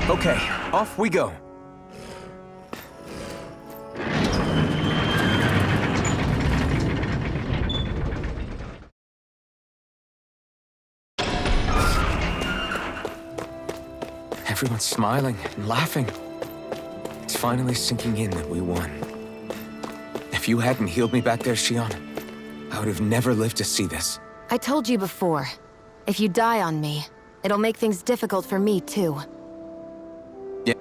Okay, off we go. Everyone's smiling and laughing. It's finally sinking in that we won. If you hadn't healed me back there, Shion, I would have never lived to see this. I told you before, if you die on me, it'll make things difficult for me, too. Yeah.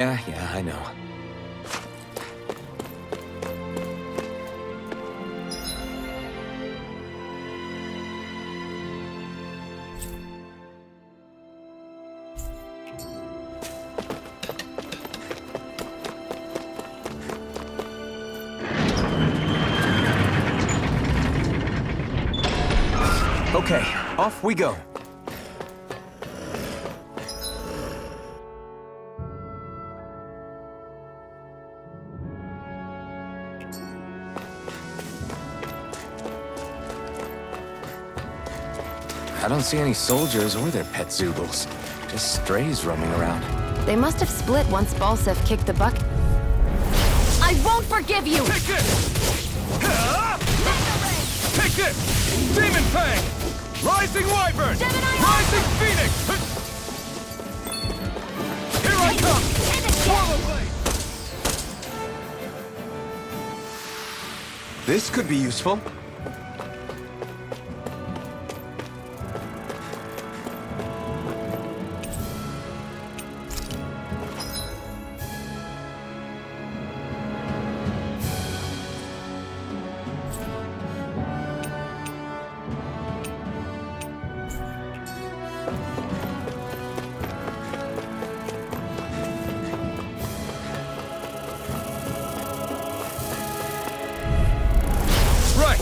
Yeah, I know. Okay, off we go. I don't see any soldiers or their pet Zoogles. Just strays roaming around. They must have split once Balsef kicked the bucket. I won't forgive you! Take this! Take this! Demon Fang! Rising Wyvern! Rising Phoenix! Here I come! Swallow Blade! This could be useful.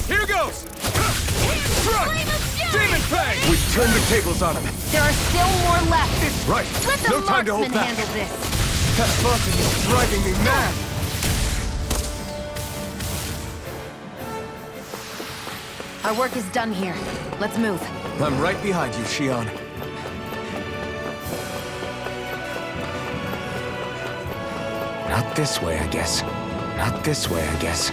Here goes! Strike! Demon Fang! We've turned the tables on him. There are still more left! Right. Let the No time to hold marksman back. handle this! That buzzing is driving me mad. Our work is done here. Let's move. I'm right behind you, Shion. Not this way, I guess. Not this way, I guess.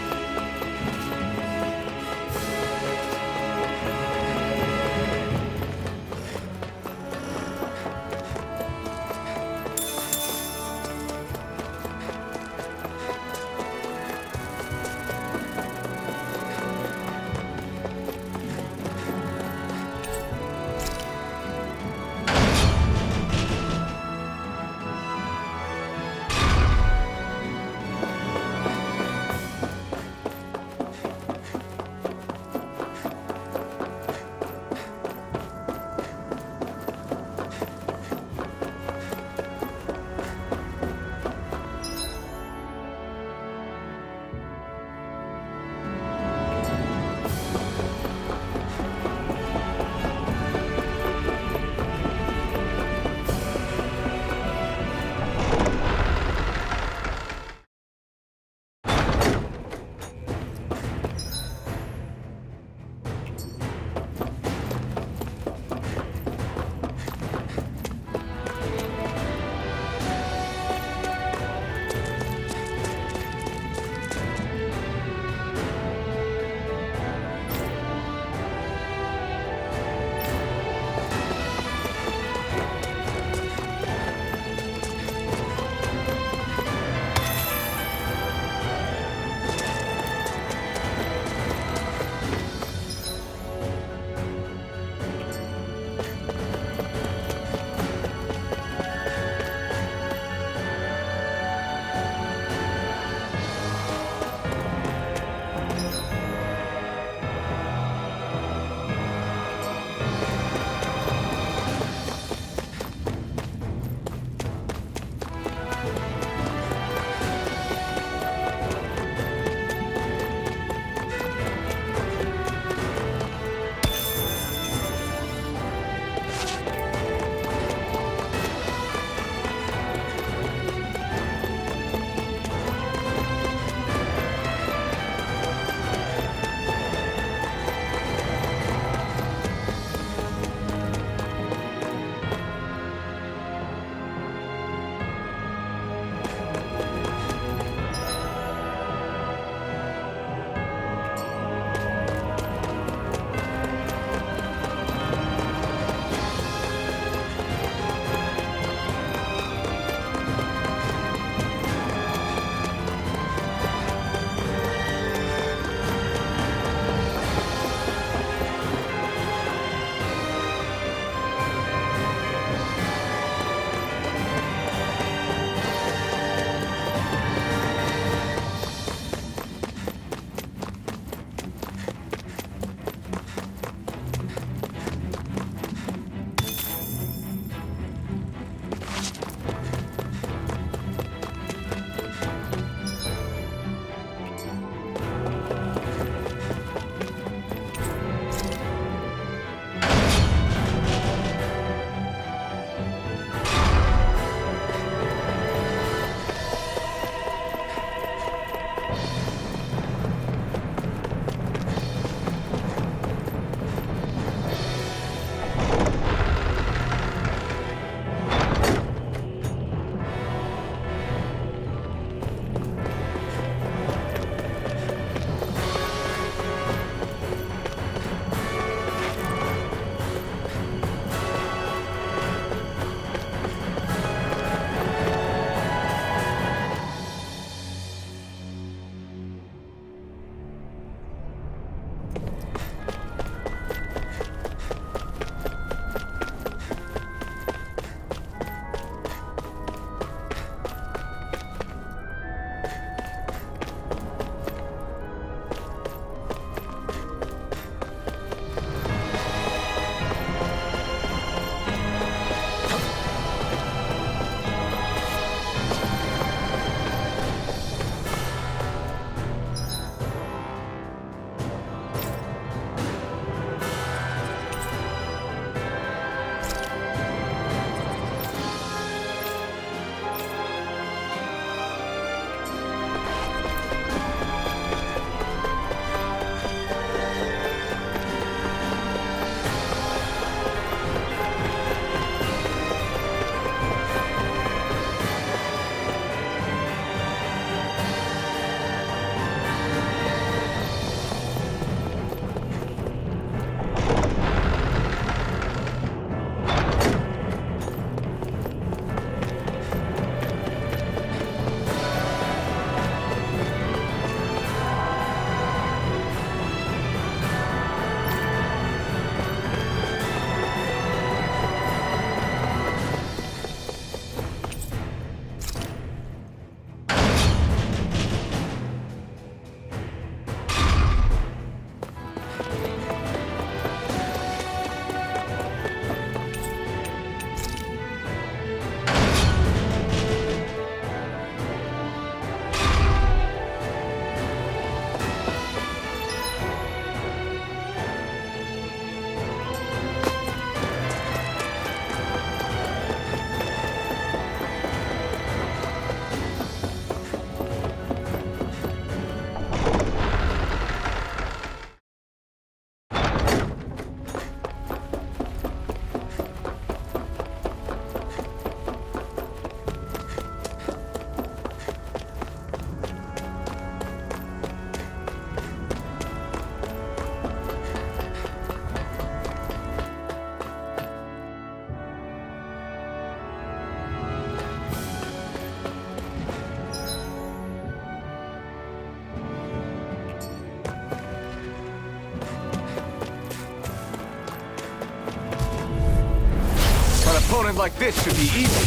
opponent like this should be easy.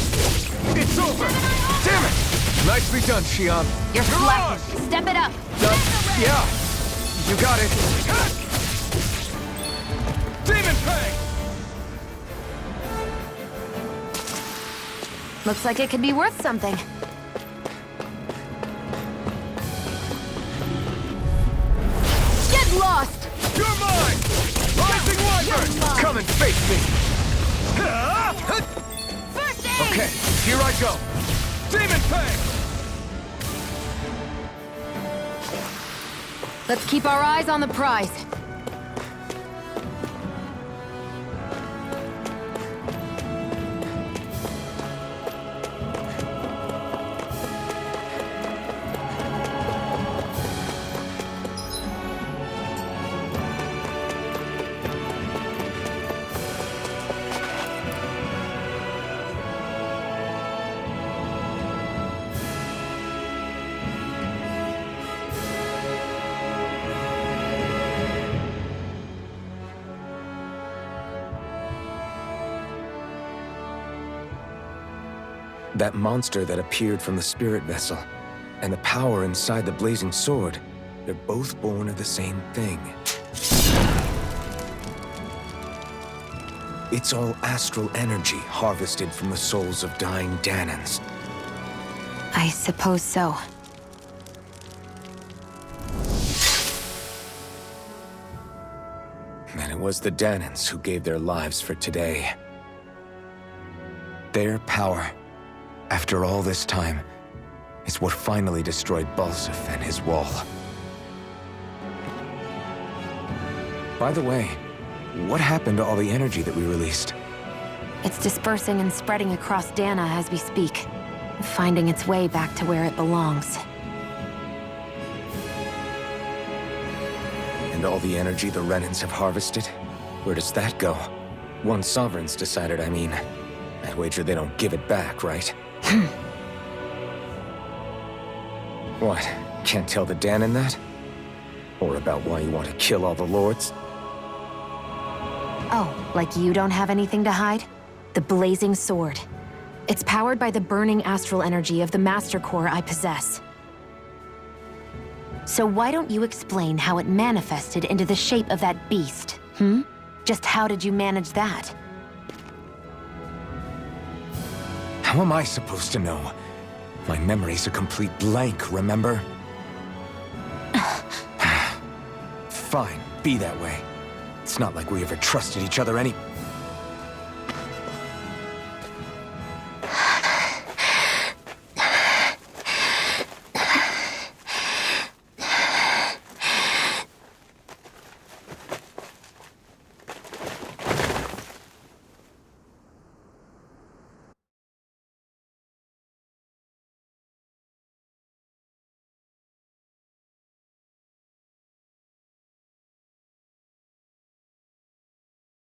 It's over! Damn it! Nicely done, Xion. You're slacking. Step it up. Yeah. You got it. Demon Fang! Looks like it could be worth something. Get lost! You're mine! Rising Wyvern! Come and face me. First aid! Okay, here I go. Demon Fang! Let's keep our eyes on the prize. That monster that appeared from the spirit vessel, and the power inside the blazing sword, they're both born of the same thing. It's all astral energy harvested from the souls of dying Danans. I suppose so. And it was the Danans who gave their lives for today. Their power, after all this time, is what finally destroyed Balsif and his wall. By the way, what happened to all the energy that we released? It's dispersing and spreading across Dana as we speak, finding its way back to where it belongs. And all the energy the Renans have harvested? Where does that go? One Sovereign's decided, I mean. I'd wager they don't give it back, right? What? Can't tell the Danan that? Or about why you want to kill all the lords? Oh, like you don't have anything to hide? The blazing sword. It's powered by the burning astral energy of the Master Core I possess. So why don't you explain how it manifested into the shape of that beast, hmm? Just how did you manage that? How am I supposed to know? My memory's a complete blank, remember? Fine, be that way. It's not like we ever trusted each other any...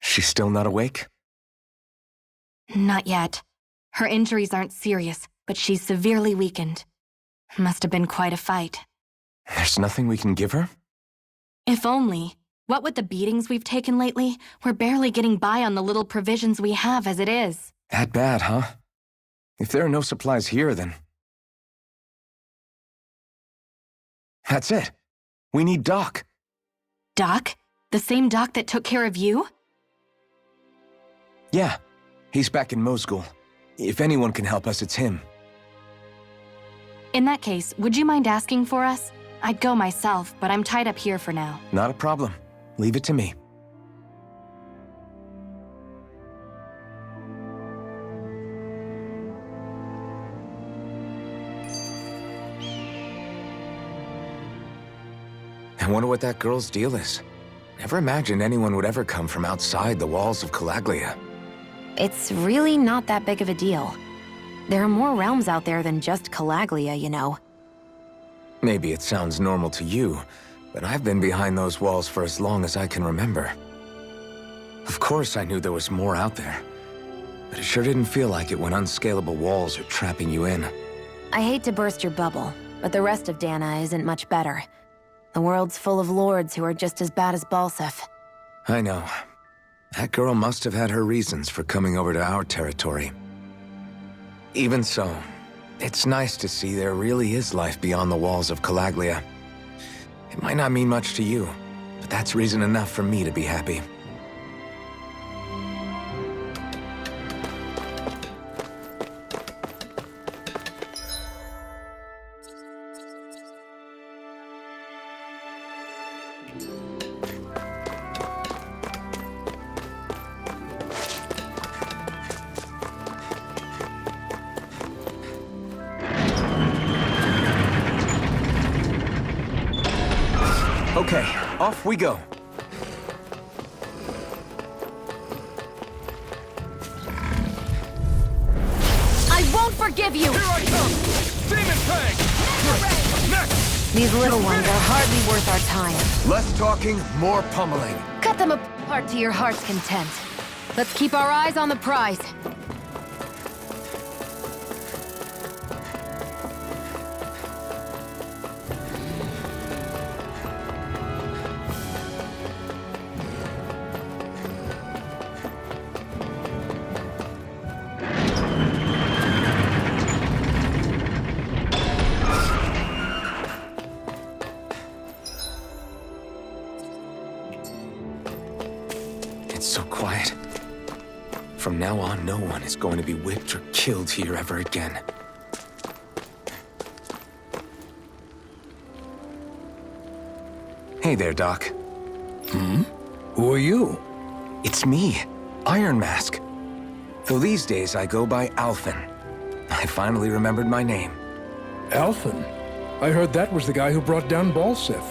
She's still not awake? Not yet. Her injuries aren't serious, but she's severely weakened. Must have been quite a fight. There's nothing we can give her? If only. What with the beatings we've taken lately, we're barely getting by on the little provisions we have as it is. That bad, huh? If there are no supplies here, then... That's it. We need Doc. Doc? The same Doc that took care of you? Yeah, he's back in Mosgul. If anyone can help us, it's him. In that case, would you mind asking for us? I'd go myself, but I'm tied up here for now. Not a problem. Leave it to me. I wonder what that girl's deal is. Never imagined anyone would ever come from outside the walls of Calaglia. It's really not that big of a deal. There are more realms out there than just Calaglia, you know. Maybe it sounds normal to you, but I've been behind those walls for as long as I can remember. Of course I knew there was more out there, but it sure didn't feel like it when unscalable walls are trapping you in. I hate to burst your bubble, but the rest of Dana isn't much better. The world's full of lords who are just as bad as Balsif. I know. That girl must have had her reasons for coming over to our territory. Even so, it's nice to see there really is life beyond the walls of Calaglia. It might not mean much to you, but that's reason enough for me to be happy. Okay, off we go. I won't forgive you! Here I come! Demon Fang! Next! These little ones are hardly worth our time. Less talking, more pummeling. Cut them apart to your heart's content. Let's keep our eyes on the prize. It's so quiet. From now on, no one is going to be whipped or killed here ever again. Hey there, Doc. Who are you? It's me, Iron Mask. Though these days I go by Alphen. I finally remembered my name. Alphen? I heard that was the guy who brought down Balsif.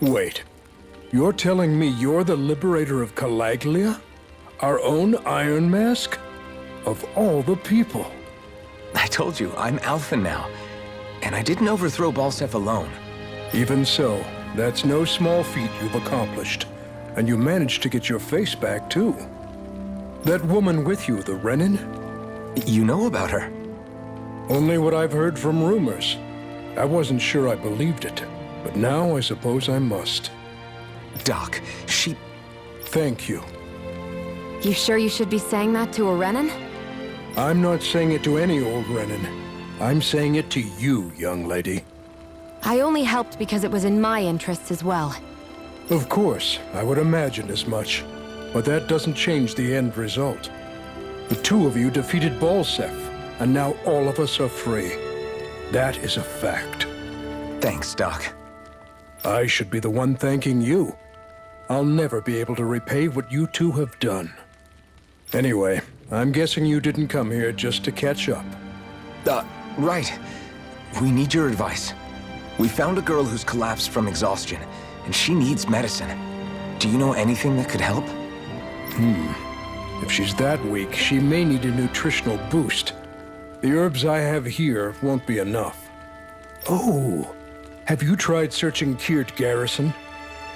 Wait. You're telling me you're the liberator of Calaglia? Our own Iron Mask? Of all the people. I told you, I'm Alphen now. And I didn't overthrow Balsef alone. Even so, that's no small feat you've accomplished. And you managed to get your face back, too. That woman with you, the Renin? You know about her? Only what I've heard from rumors. I wasn't sure I believed it, but now I suppose I must. Doc, she... Thank you. You sure you should be saying that to a Renin? I'm not saying it to any old Renin. I'm saying it to you, young lady. I only helped because it was in my interests as well. Of course, I would imagine as much. But that doesn't change the end result. The two of you defeated Balsef, and now all of us are free. That is a fact. Thanks, Doc. I should be the one thanking you. I'll never be able to repay what you two have done. Anyway, I'm guessing you didn't come here just to catch up. Right. We need your advice. We found a girl who's collapsed from exhaustion, and she needs medicine. Do you know anything that could help? If she's that weak, she may need a nutritional boost. The herbs I have here won't be enough. Oh, have you tried searching Kirt Garrison?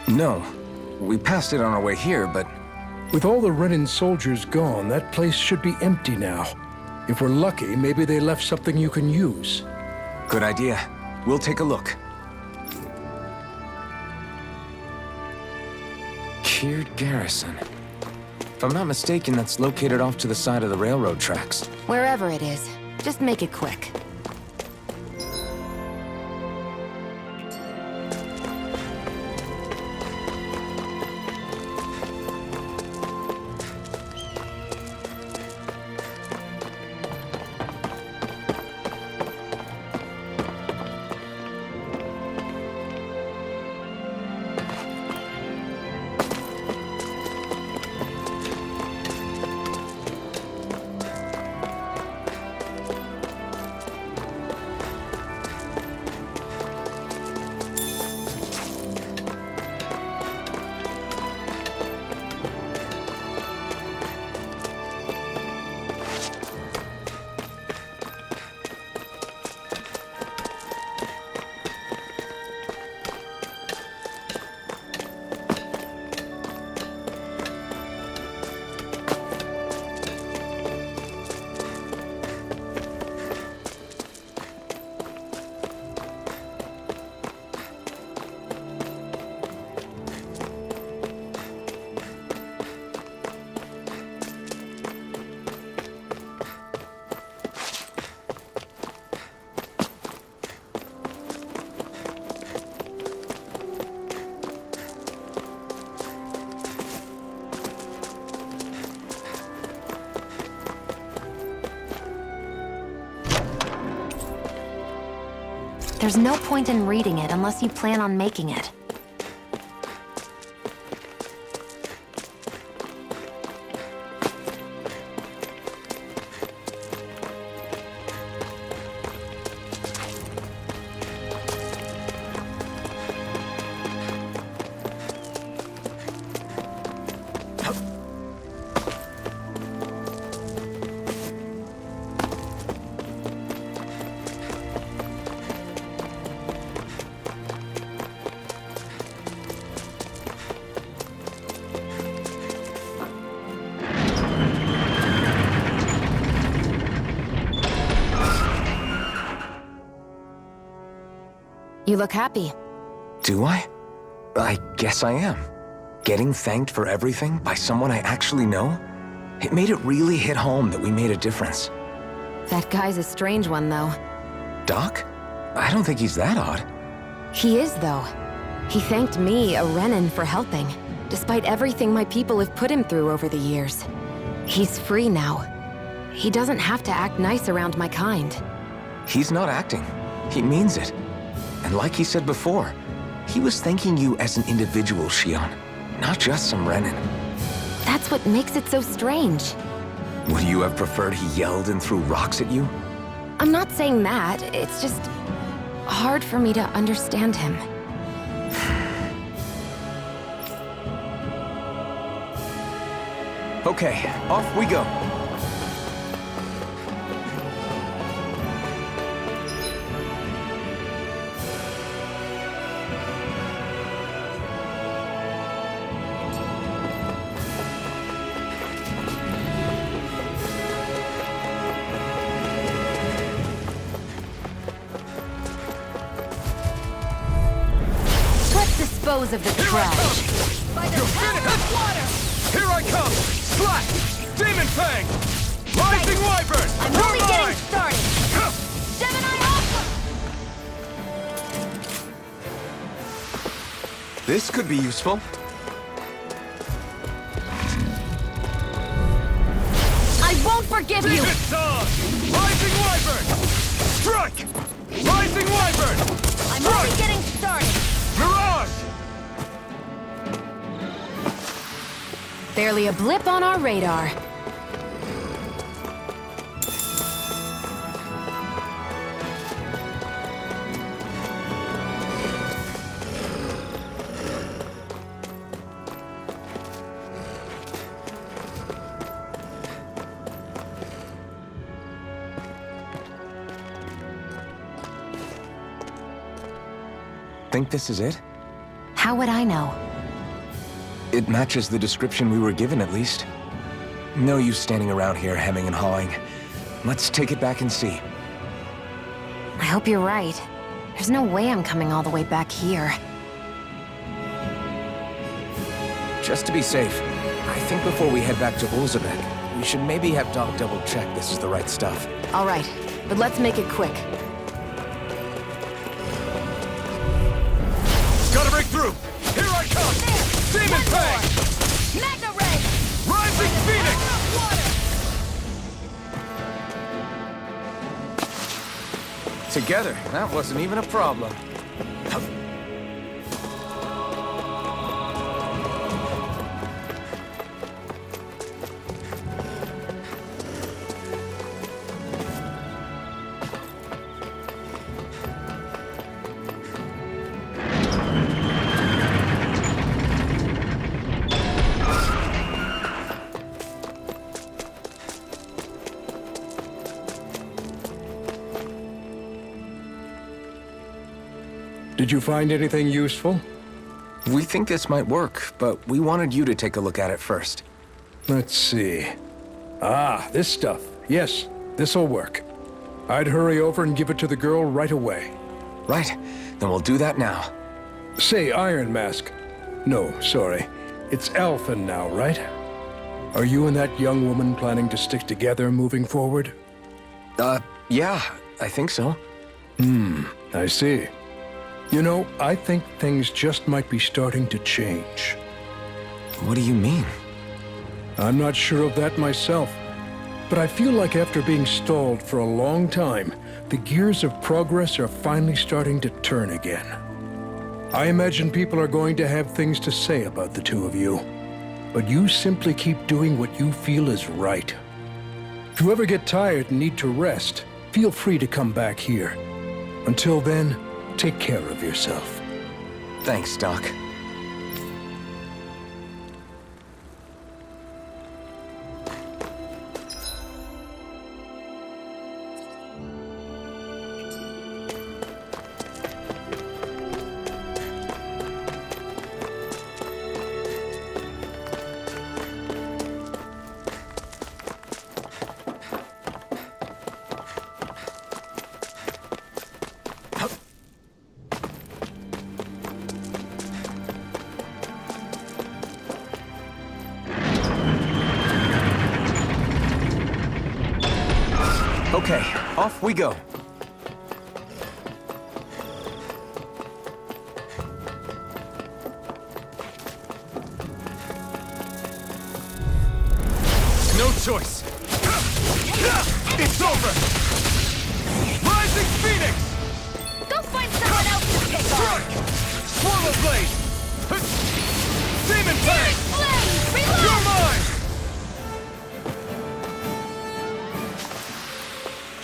No. We passed it on our way here, but... With all the Renin soldiers gone, that place should be empty now. If we're lucky, maybe they left something you can use. Good idea. We'll take a look. Kirt Garrison. If I'm not mistaken, that's located off to the side of the railroad tracks. Wherever it is, just make it quick. There's no point in reading it unless you plan on making it. You look happy. Do I? I guess I am. Getting thanked for everything by someone I actually know? It made it really hit home that we made a difference. That guy's a strange one, though. Doc? I don't think he's that odd. He is, though. He thanked me, a Renan, for helping, despite everything my people have put him through over the years. He's free now. He doesn't have to act nice around my kind. He's not acting. He means it. And like he said before, he was thanking you as an individual, Shion, not just some Renan. That's what makes it so strange. Would you have preferred he yelled and threw rocks at you? I'm not saying that, it's just hard for me to understand him. Okay, off we go. Dispose of the Here I trash. come! By the You're power finished! of water! Here I come! Slash! Demon Fang! Rising Wyvern! I'm You're only mine! getting started. Huh. Gemini Alpha! This could be useful. I won't forgive you! Demon Song! Rising Wyvern! Strike! Rising Wyvern! I'm Strike! only getting started. Mirage! Barely a blip on our radar. Think this is it? How would I know? It matches the description we were given, at least. No use standing around here hemming and hawing. Let's take it back and see. I hope you're right. There's no way I'm coming all the way back here. Just to be safe, I think before we head back to Ulzebek, we should maybe have Doc double-check this is the right stuff. All right, but let's make it quick. Gotta break through! Here I come! Demon Fang! Mega Ray! Rising Phoenix! Together, that wasn't even a problem. Did you find anything useful? We think this might work, but we wanted you to take a look at it first. Let's see. Ah, this stuff. Yes, this'll work. I'd hurry over and give it to the girl right away. Right, then we'll do that now. Say, Iron Mask. No, sorry. It's Alphen now, right? Are you and that young woman planning to stick together moving forward? Yeah, I think so. I see. You know, I think things just might be starting to change. What do you mean? I'm not sure of that myself. but I feel like after being stalled for a long time, the gears of progress are finally starting to turn again. I imagine people are going to have things to say about the two of you, but you simply keep doing what you feel is right. If you ever get tired and need to rest, feel free to come back here. Until then, take care of yourself. Thanks, Doc. Okay, off we go. No choice. It's over. Rising Phoenix. Go find someone else to pick on! Strike. Swallow blade. Demon Fang. Flame! You're mine.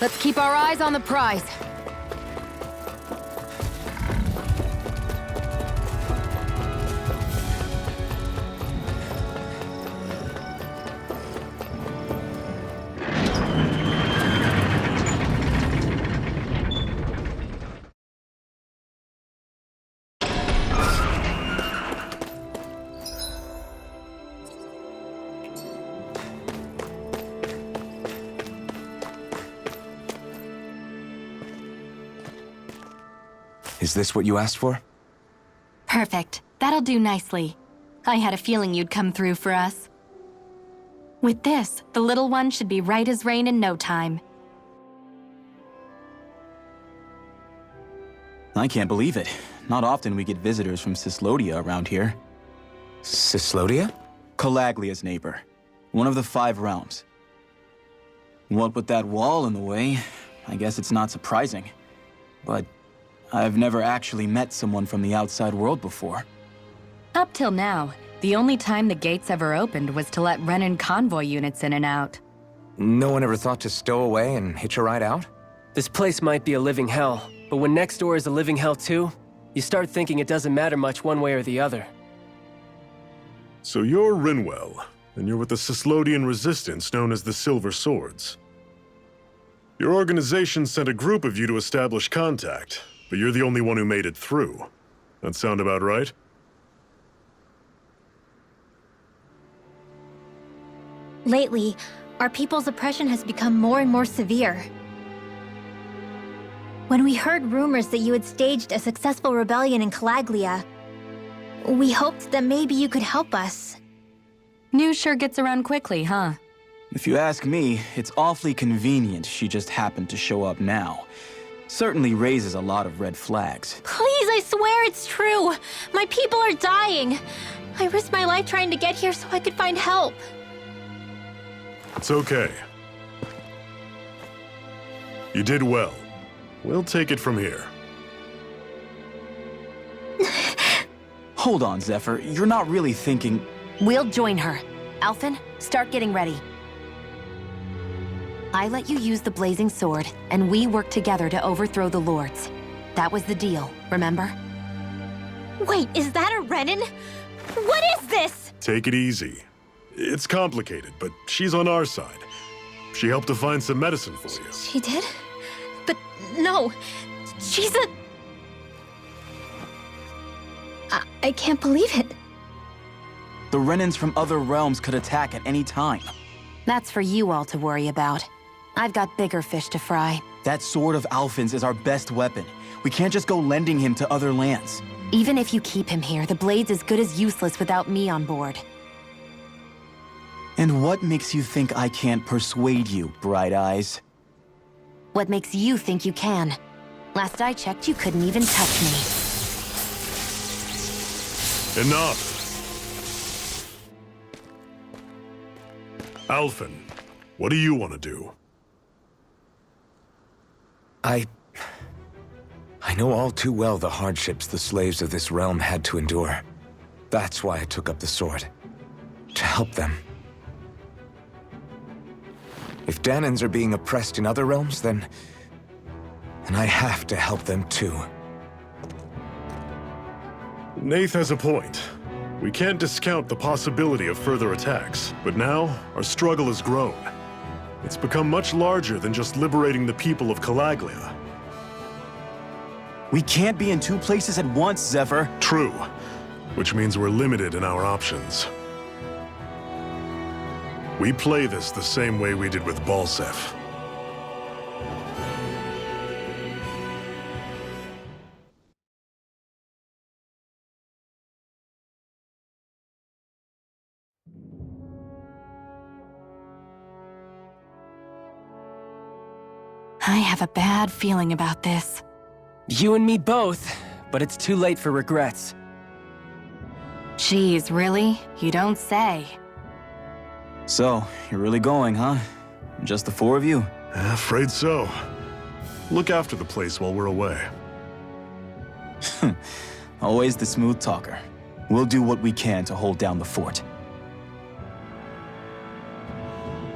Let's keep our eyes on the prize. Is this what you asked for? Perfect. That'll do nicely. I had a feeling you'd come through for us. With this, the little one should be right as rain in no time. I can't believe it. Not often we get visitors from Cyslodia around here. Cyslodia? Calaglia's neighbor. One of the 5 realms. What with that wall in the way, I guess it's not surprising. But I've never actually met someone from the outside world before. Up till now, the only time the gates ever opened was to let Renan convoy units in and out. No one ever thought to stow away and hitch a ride out? This place might be a living hell, but when next door is a living hell too, you start thinking it doesn't matter much one way or the other. So you're Rinwell, and you're with the Cyslodian resistance known as the Silver Swords. Your organization sent a group of you to establish contact, but you're the only one who made it through. That sound about right? Lately, our people's oppression has become more and more severe. When we heard rumors that you had staged a successful rebellion in Calaglia, we hoped that maybe you could help us. News sure gets around quickly, huh? If you ask me, it's awfully convenient she just happened to show up now. Certainly raises a lot of red flags. Please, I swear it's true! My people are dying! I risked my life trying to get here so I could find help. It's okay. You did well. We'll take it from here. Hold on, Zephyr. You're not really thinking... We'll join her. Alphen, start getting ready. I let you use the blazing sword, and we worked together to overthrow the lords. That was the deal, remember? Wait, is that a Renan? What is this? Take it easy. It's complicated, but she's on our side. She helped to find some medicine for you. She did? But no, she's a... I can't believe it. The Renans from other realms could attack at any time. That's for you all to worry about. I've got bigger fish to fry. That sword of Alphen's is our best weapon. We can't just go lending him to other lands. Even if you keep him here, the blade's as good as useless without me on board. And what makes you think I can't persuade you, Bright Eyes? What makes you think you can? Last I checked, you couldn't even touch me. Enough! Alphen, What do you want to do? I know all too well the hardships the slaves of this realm had to endure. That's why I took up the sword. To help them. If Danans are being oppressed in other realms, then I have to help them too. Nath has a point. We can't discount the possibility of further attacks, but now our struggle has grown. It's become much larger than just liberating the people of Calaglia. We can't be in two places at once, Zephyr. True, which means we're limited in our options. We play this the same way we did with Balseph. I have a bad feeling about this. You and me both, but it's too late for regrets. Geez, really? You don't say. So, you're really going, huh? Just the four of you? Afraid so. Look after the place while we're away. Always the smooth talker. We'll do what we can to hold down the fort.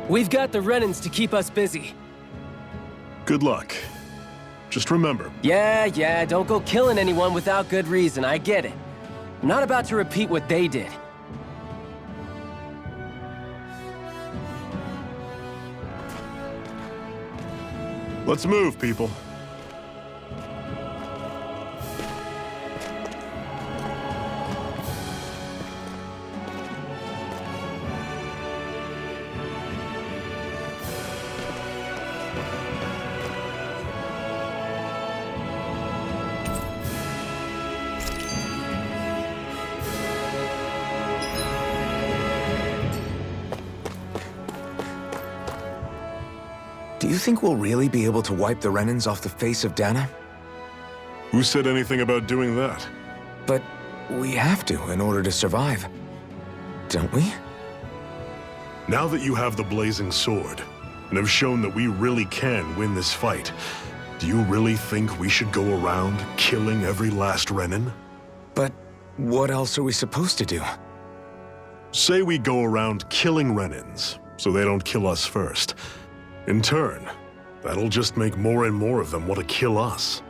We've got the Renans to keep us busy. Good luck. Just remember, Yeah, don't go killing anyone without good reason, I get it. I'm not about to repeat what they did. let's move, people. Do you think we'll really be able to wipe the Renans off the face of Dana? Who said anything about doing that? But we have to in order to survive. Don't we? Now that you have the blazing sword, and have shown that we really can win this fight, do you really think we should go around killing every last Renan? But what else are we supposed to do? Say we go around killing Renans, so they don't kill us first. In turn, that'll just make more and more of them want to kill us.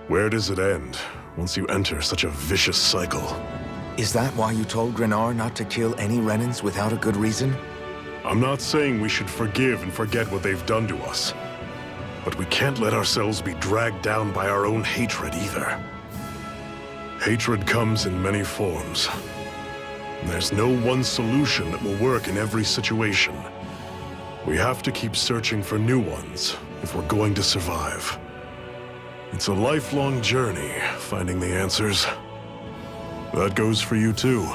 Where does it end, once you enter such a vicious cycle? Is that why you told Grenar not to kill any Renans without a good reason? I'm not saying we should forgive and forget what they've done to us. But we can't let ourselves be dragged down by our own hatred either. Hatred comes in many forms. There's no one solution that will work in every situation. We have to keep searching for new ones if we're going to survive. It's a lifelong journey, finding the answers. That goes for you too.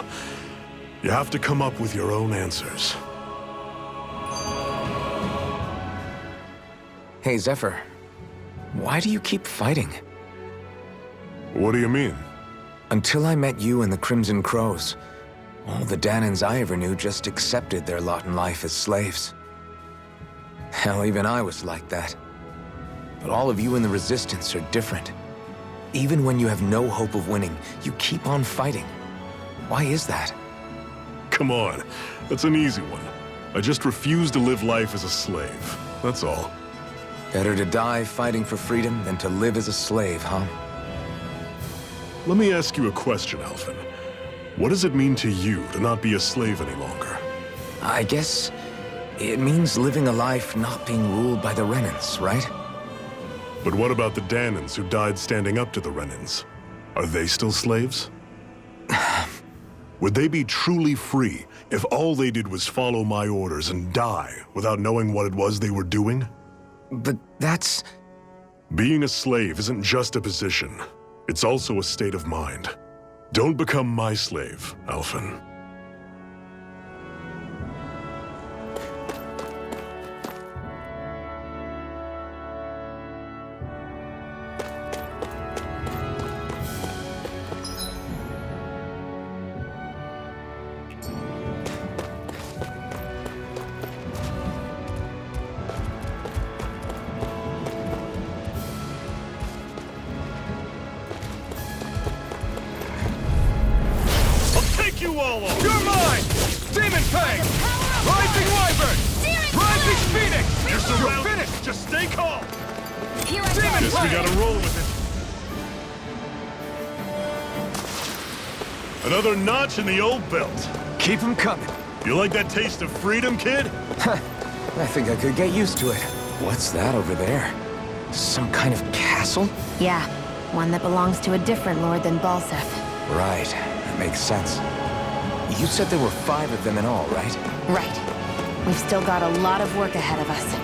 You have to come up with your own answers. Hey, Zephyr. Why do you keep fighting? What do you mean? Until I met you and the Crimson Crows, all the Danans I ever knew just accepted their lot in life as slaves. Hell, even I was like that. But all of you in the Resistance are different. Even when you have no hope of winning, you keep on fighting. Why is that? Come on, that's an easy one. I just refuse to live life as a slave, that's all. Better to die fighting for freedom than to live as a slave, huh? Let me ask you a question, Alphen. What does it mean to you to not be a slave any longer? I guess it means living a life not being ruled by the Renans, right? But what about the Danans who died standing up to the Renans? Are they still slaves? Would they be truly free if all they did was follow my orders and die without knowing what it was they were doing? But that's... Being a slave isn't just a position. It's also a state of mind. Don't become my slave, Alphen. you all are! You're mine! Demon Fang! Rising Wyvern! Rising Phoenix! You're surrounded. Finished! Just stay calm. Here I Demon Guess we Fang! gotta roll with it. Another notch in the old belt. Keep them coming. You like that taste of freedom, kid? I think I could get used to it. What's that over there? Some kind of castle? Yeah, one that belongs to a different lord than Balsef. Right, that makes sense. You said there were 5 of them in all, right? Right. We've still got a lot of work ahead of us.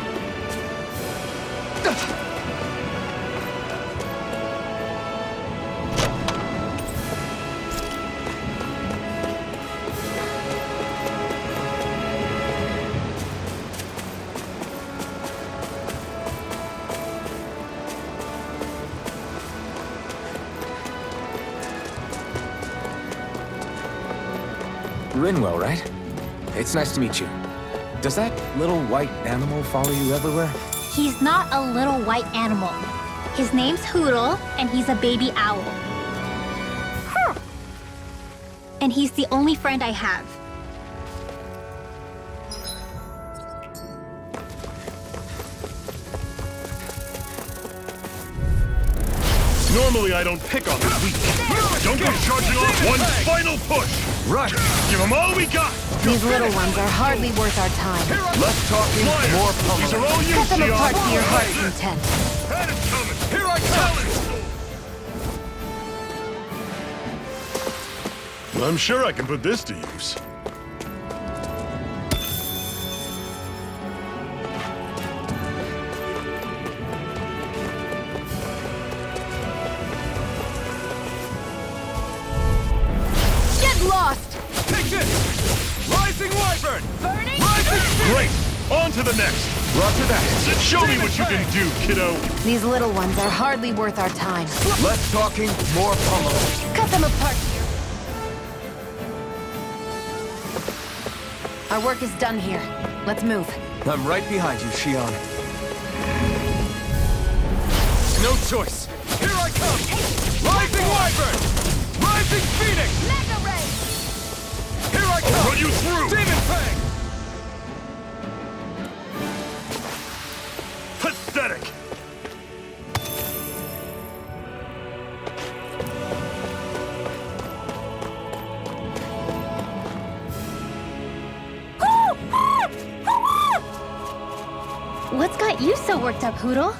Rinwell, right? It's nice to meet you. Does that little white animal follow you everywhere? He's not a little white animal. His name's Hoodle, and he's a baby owl. And he's the only friend I have. Normally I don't pick on the weak. Don't go charging off. One final push. Right. Give them all we got. These little ones are hardly worth our time. Less talking, Flyers. more These are pummeling. all you, Cut them Sion. apart to your heart's That's it. content. That is coming. Here I come! Well, I'm sure I can put this to use. Get lost! Take this! Rising Wyvern! Rising Phoenix! Great. On to the next. Roger that. Show me what you can do, kiddo. These little ones are hardly worth our time. Less talking, more pummeling. Cut them apart here. Our work is done here. Let's move. I'm right behind you, Xion. No choice! Here I come! Rising Wyvern! Rising Phoenix! Mega Ray! Here I come! I'll run you through. Demon Fang! Pathetic. What's got you so worked up, Hoodle?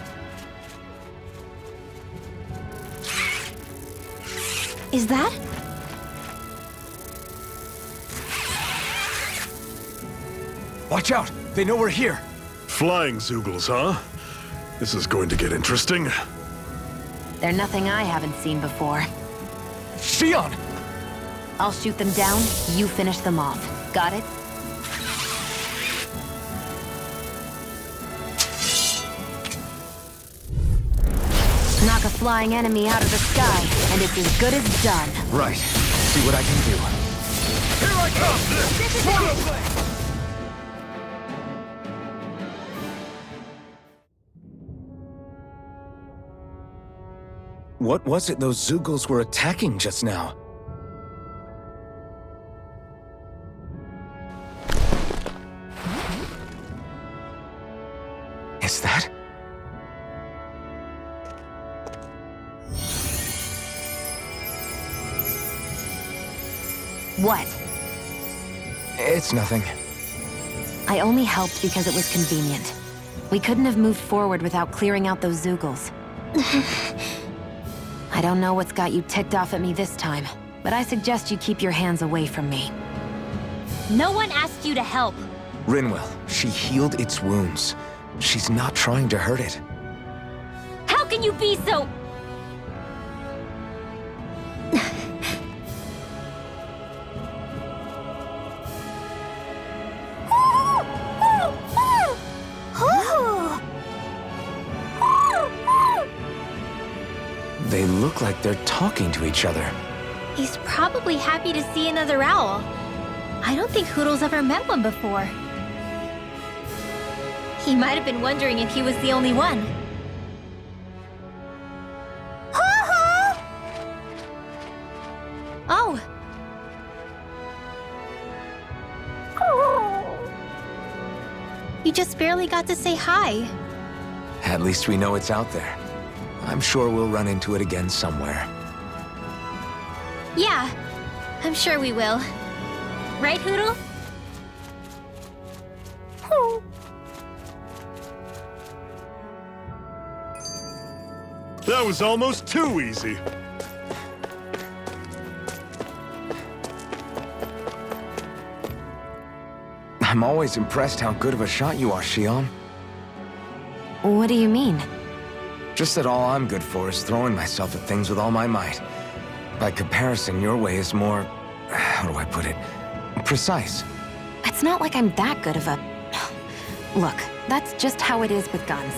Is that? Watch out! They know we're here! Flying Zoogles, huh? This is going to get interesting. They're nothing I haven't seen before. Xion! I'll shoot them down, you finish them off. Got it? Knock a flying enemy out of the sky, and it's as good as done. Right. See what I can do. Here I come! Swallow Blade! What was it those Zoogles were attacking just now? Is that? What? It's nothing. I only helped because it was convenient. We couldn't have moved forward without clearing out those Zoogles. I don't know what's got you ticked off at me this time, but I suggest you keep your hands away from me. No one asked you to help. Rinwell, she healed its wounds. She's not trying to hurt it. How can you be so... They look like they're talking to each other. He's probably happy to see another owl. I don't think Hoodle's ever met one before. He might have been wondering if he was the only one. Oh! You just barely got to say hi. At least we know it's out there. I'm sure we'll run into it again somewhere. Yeah, I'm sure we will. Right, Hoodle? That was almost too easy. I'm always impressed how good of a shot you are, Xion. What do you mean? Just that all I'm good for is throwing myself at things with all my might. By comparison, your way is more... how do I put it? Precise. It's not like I'm that good of a... Look, that's just how it is with guns.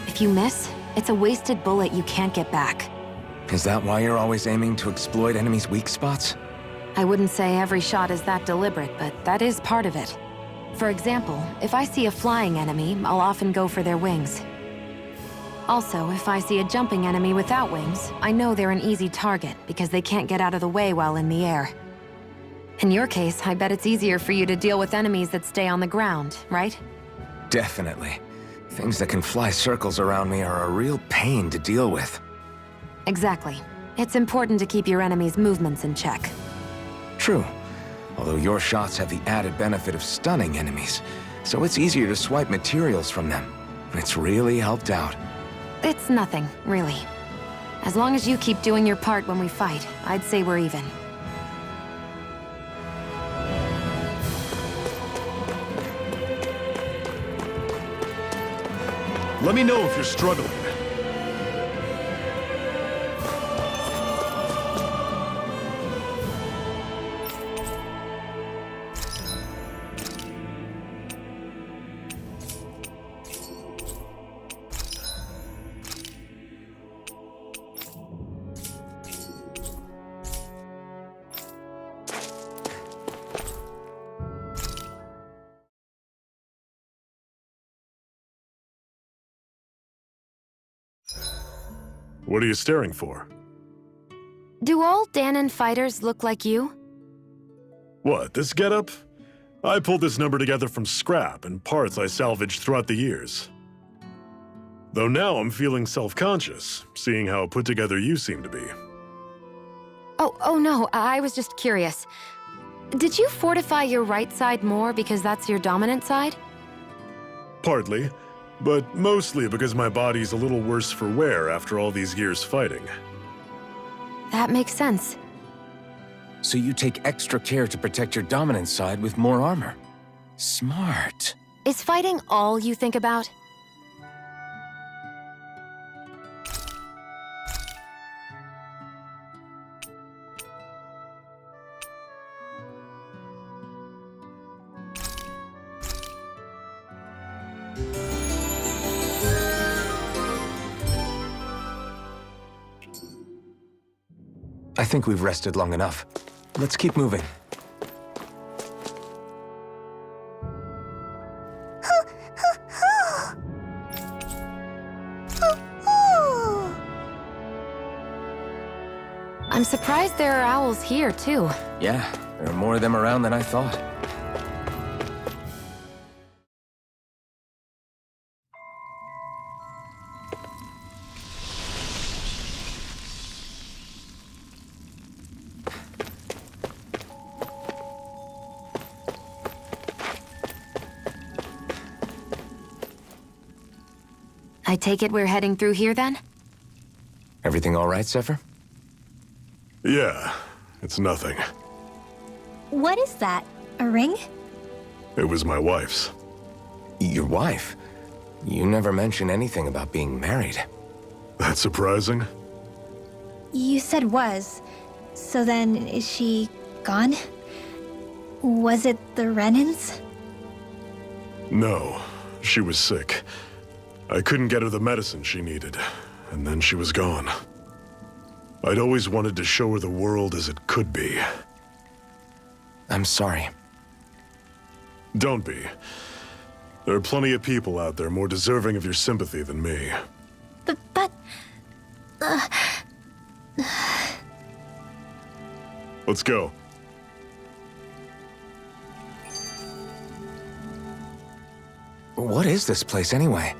If you miss, it's a wasted bullet you can't get back. Is that why you're always aiming to exploit enemies' weak spots? I wouldn't say every shot is that deliberate, but that is part of it. For example, if I see a flying enemy, I'll often go for their wings. Also, if I see a jumping enemy without wings, I know they're an easy target because they can't get out of the way while in the air. In your case, I bet it's easier for you to deal with enemies that stay on the ground, right? Definitely. Things that can fly circles around me are a real pain to deal with. Exactly. It's important to keep your enemy's movements in check. True. Although your shots have the added benefit of stunning enemies, so it's easier to swipe materials from them. It's really helped out. It's nothing, really. As long as you keep doing your part when we fight, I'd say we're even. Let me know if you're struggling. What are you staring for? Do all Danon fighters look like you? What, this getup? I pulled this number together from scrap and parts I salvaged throughout the years. Though now I'm feeling self-conscious, seeing how put together you seem to be. Oh no, I was just curious. Did you fortify your right side more because that's your dominant side? Partly, but mostly because my body's a little worse for wear after all these years fighting. That makes sense. So you take extra care to protect your dominant side with more armor. Smart. Is fighting all you think about? I think we've rested long enough. Let's keep moving. I'm surprised there are owls here, too. Yeah, there are more of them around than I thought. I take it we're heading through here, then? Everything all right, Zephyr? Yeah, it's nothing. What is that? A ring? It was my wife's. Your wife? You never mentioned anything about being married. That's surprising? You said was. So then, is she gone? Was it the Renans? No, she was sick. I couldn't get her the medicine she needed, and then she was gone. I'd always wanted to show her the world as it could be. I'm sorry. Don't be. There are plenty of people out there more deserving of your sympathy than me. But... Let's go. What is this place anyway?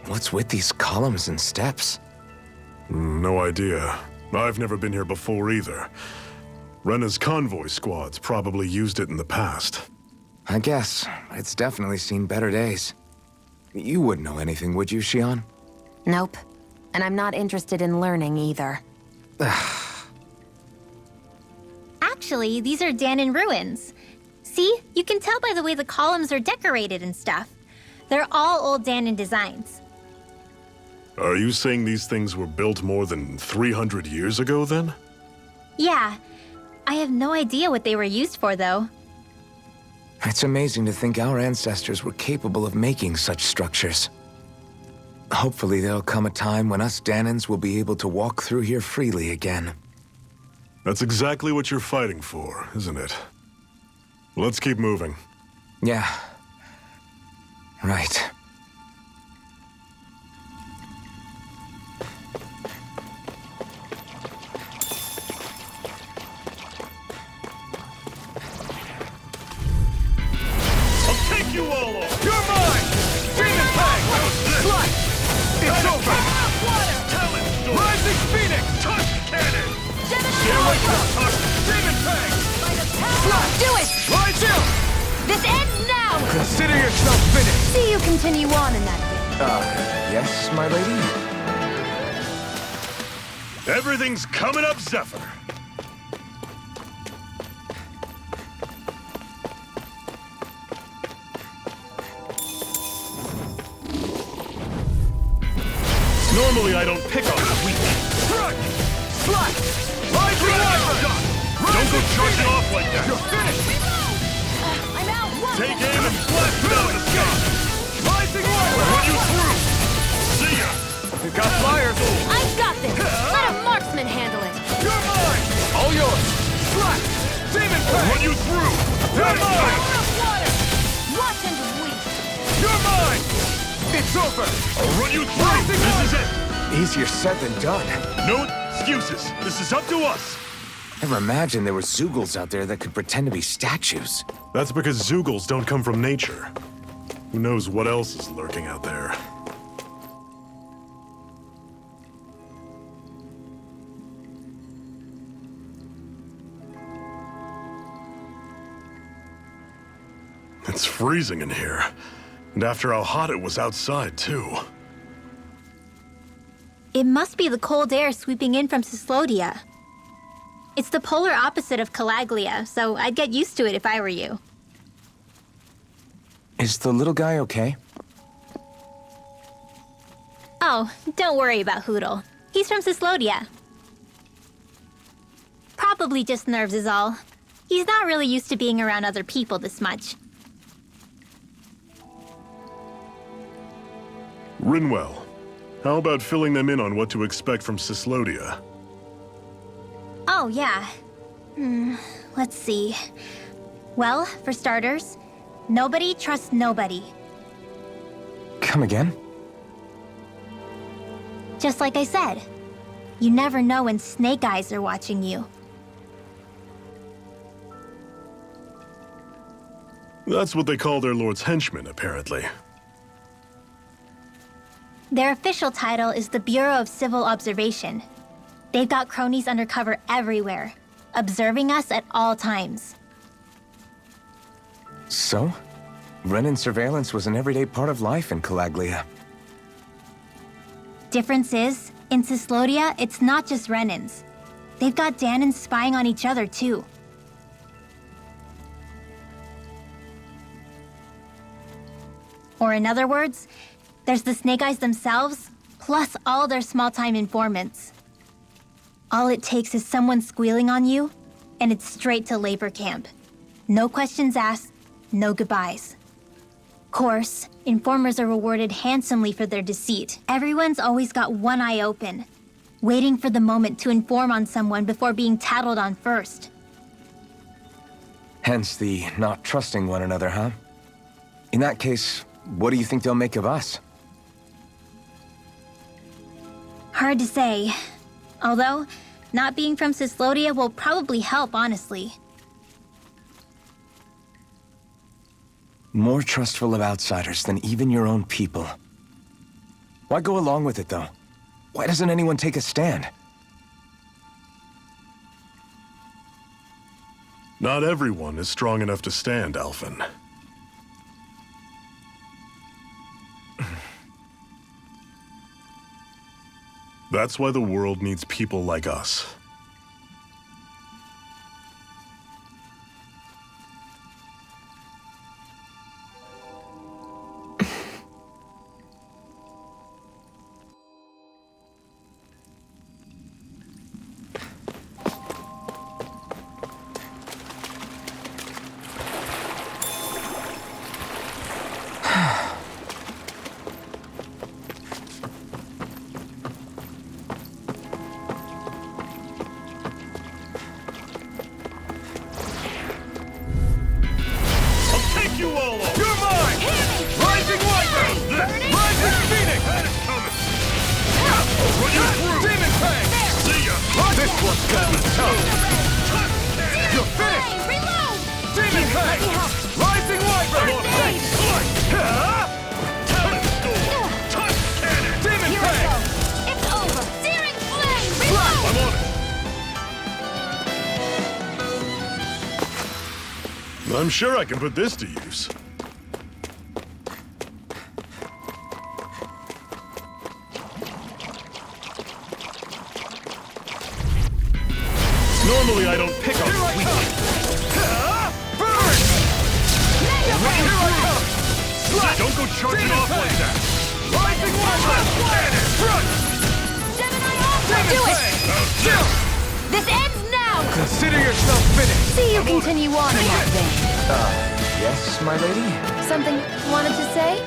What's with these columns and steps? No idea. I've never been here before either. Rena's convoy squads probably used it in the past. I guess. It's definitely seen better days. You wouldn't know anything, would you, Xion? Nope. And I'm not interested in learning either. Actually, these are Danon ruins. See? You can tell by the way the columns are decorated and stuff. They're all old Danon designs. Are you saying these things were built more than 300 years ago, then? Yeah. I have no idea what they were used for, though. It's amazing to think our ancestors were capable of making such structures. Hopefully there'll come a time when us Danons will be able to walk through here freely again. That's exactly what you're fighting for, isn't it? Let's keep moving. Yeah. Right. You all off! You're mine! Demon Fang! Slice! It's over! Talent Storm! Rising Phoenix! Touch Cannon! Get away from touch! Demon Fang! Slice! Do it! Rise up! This ends now! Consider yourself finished! See you continue on in that thing. Yes, my lady? Everything's coming up, Zephyr! Normally, I don't pick on the weak. Strike! Slash! Rising Wyvern! Don't go charging off like that! You're finished! I'm out! One. Take aim and blast it out of the sky! Rising Wyvern! Run you through! See ya! We've got flyers! I've got this! Let a marksman handle it! You're mine! All yours! Slash! Demon Fang! Run you through! You're mine! Water! Watch and weep! You're mine! It's over! I'll run you through! Rising This is it! Easier said than done. No excuses! This is up to us! Never imagined there were Zeugles out there that could pretend to be statues. That's because Zeugles don't come from nature. Who knows what else is lurking out there? It's freezing in here. And after how hot it was outside, too. It must be the cold air sweeping in from Cyslodia. It's the polar opposite of Calaglia, so I'd get used to it if I were you. Is the little guy okay? Oh, don't worry about Hootle. He's from Cyslodia. Probably just nerves is all. He's not really used to being around other people this much. Rinwell, how about filling them in on what to expect from Cyslodia? Oh, yeah. Let's see. Well, for starters, nobody trusts nobody. Come again? Just like I said, you never know when Snake Eyes are watching you. That's what they call their lord's henchmen, apparently. Their official title is the Bureau of Civil Observation. They've got cronies undercover everywhere, observing us at all times. So? Renan surveillance was an everyday part of life in Calaglia. Difference is, in Cyslodia, it's not just Renans. They've got Danons spying on each other, too. Or in other words, there's the Snake Eyes themselves, plus all their small-time informants. All it takes is someone squealing on you, and it's straight to labor camp. No questions asked, no goodbyes. Course, informers are rewarded handsomely for their deceit. Everyone's always got one eye open, waiting for the moment to inform on someone before being tattled on first. Hence the not trusting one another, huh? In that case, what do you think they'll make of us? Hard to say. Although, not being from Cyslodia will probably help, honestly. More trustful of outsiders than even your own people. Why go along with it, though? Why doesn't anyone take a stand? Not everyone is strong enough to stand, Alphen. That's why the world needs people like us. You all off. You're mine! Rising Lightning! Rising Phoenix! That is coming! I'll run you through! Demon Fang! See ya! This one's gonna be tough! You're finished! Reload! Demon Fang! Rising Lightning! Talent Storm! Touch Cannon! Demon Fang! It's over! Searing Flame! Reload! I'm on it! I'm sure I can put this to use. Normally I don't pick on the weak. Burn! Here I come! Don't go charging off like that! Rising Cannon! Run! Gemini Ultra! Do it! This ends now! Consider yourself finished! See you continue on in that vein. Yes, my lady? Something you wanted to say?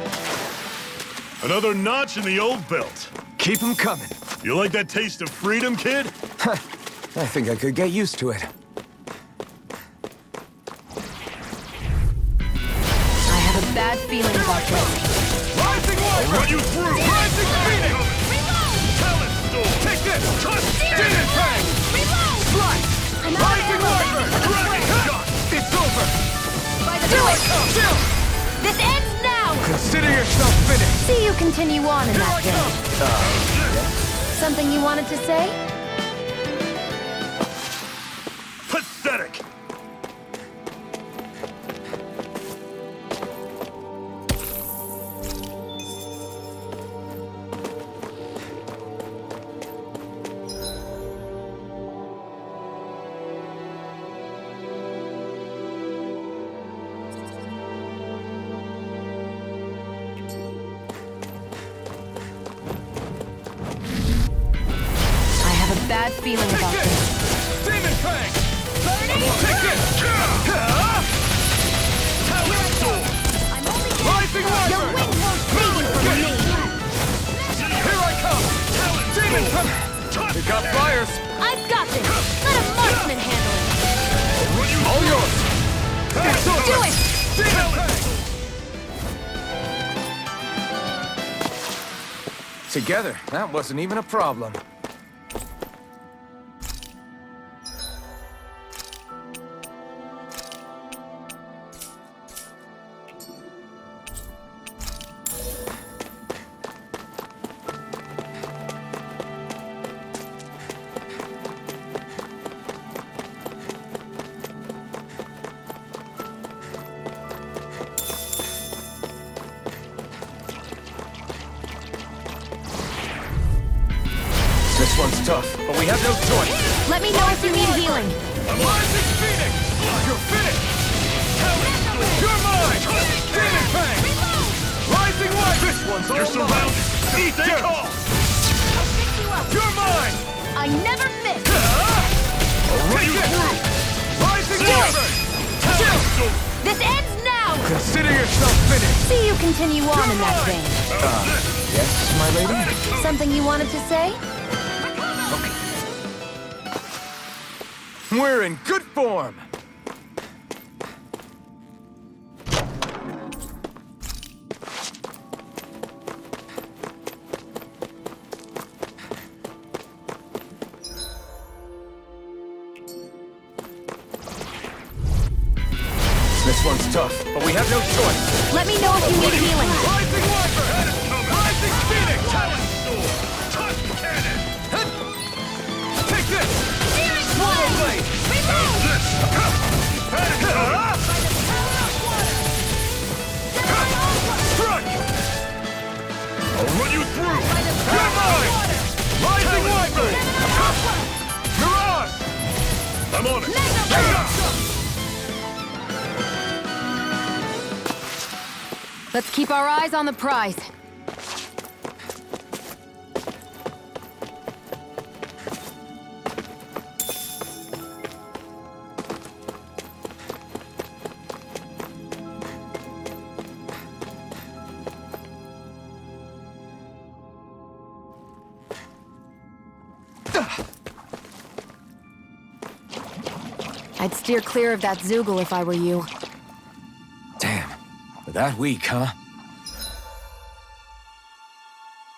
Another notch in the old belt. Keep 'em coming. You like that taste of freedom, kid? I think I could get used to it. I have a bad feeling about this. Rising I'll run you through! Rising Phoenix! Reload! Talent Storm! Take this! Touch! Demon Fang! Reload! Slice! I'm out Rising of Wyvern! ammo. Dragon Shot! It's over! By the door! This ends now! Consider yourself finished! See you continue on in that vein. Something you wanted to say? Pathetic! Bad feeling about this. Demon Fang! Take this! Talent Storm! Rising Wyvern! Your wings won't save you from me! Here I come! Talent Demon Fang! We got flyers! I've got this! Let a marksman handle it! All yours! It's over! Do it! Demon Fang! Together, that wasn't even a problem. This one's tough, but we have no choice. Let me know if you need healing. Rising Phoenix! You're finished! Talent Storm! You're mine! Demon Fang! Rising Wyvern! This one's all You're surrounded! Eat their call! I'll pick you up! You're mine! I never miss! I'll run you through! Rising Wyvern! Talent Storm! This ends now! Consider yourself finished. See you continue on in that vein. Yes, my lady? Something you wanted to say? We're in good form. This one's tough, but we have no choice. Let me know if you need healing. Rising Viper! Rising Phoenix! Talent Sword! Touch Cannon! Take this! Swallow Blade! How's this? Panic Cover! Strike! I'll run you through! You're mine! Rising Viper! Mirage! I'm on it! Let's keep our eyes on the prize. I'd steer clear of that Zoogle if I were you. Damn. That weak, huh?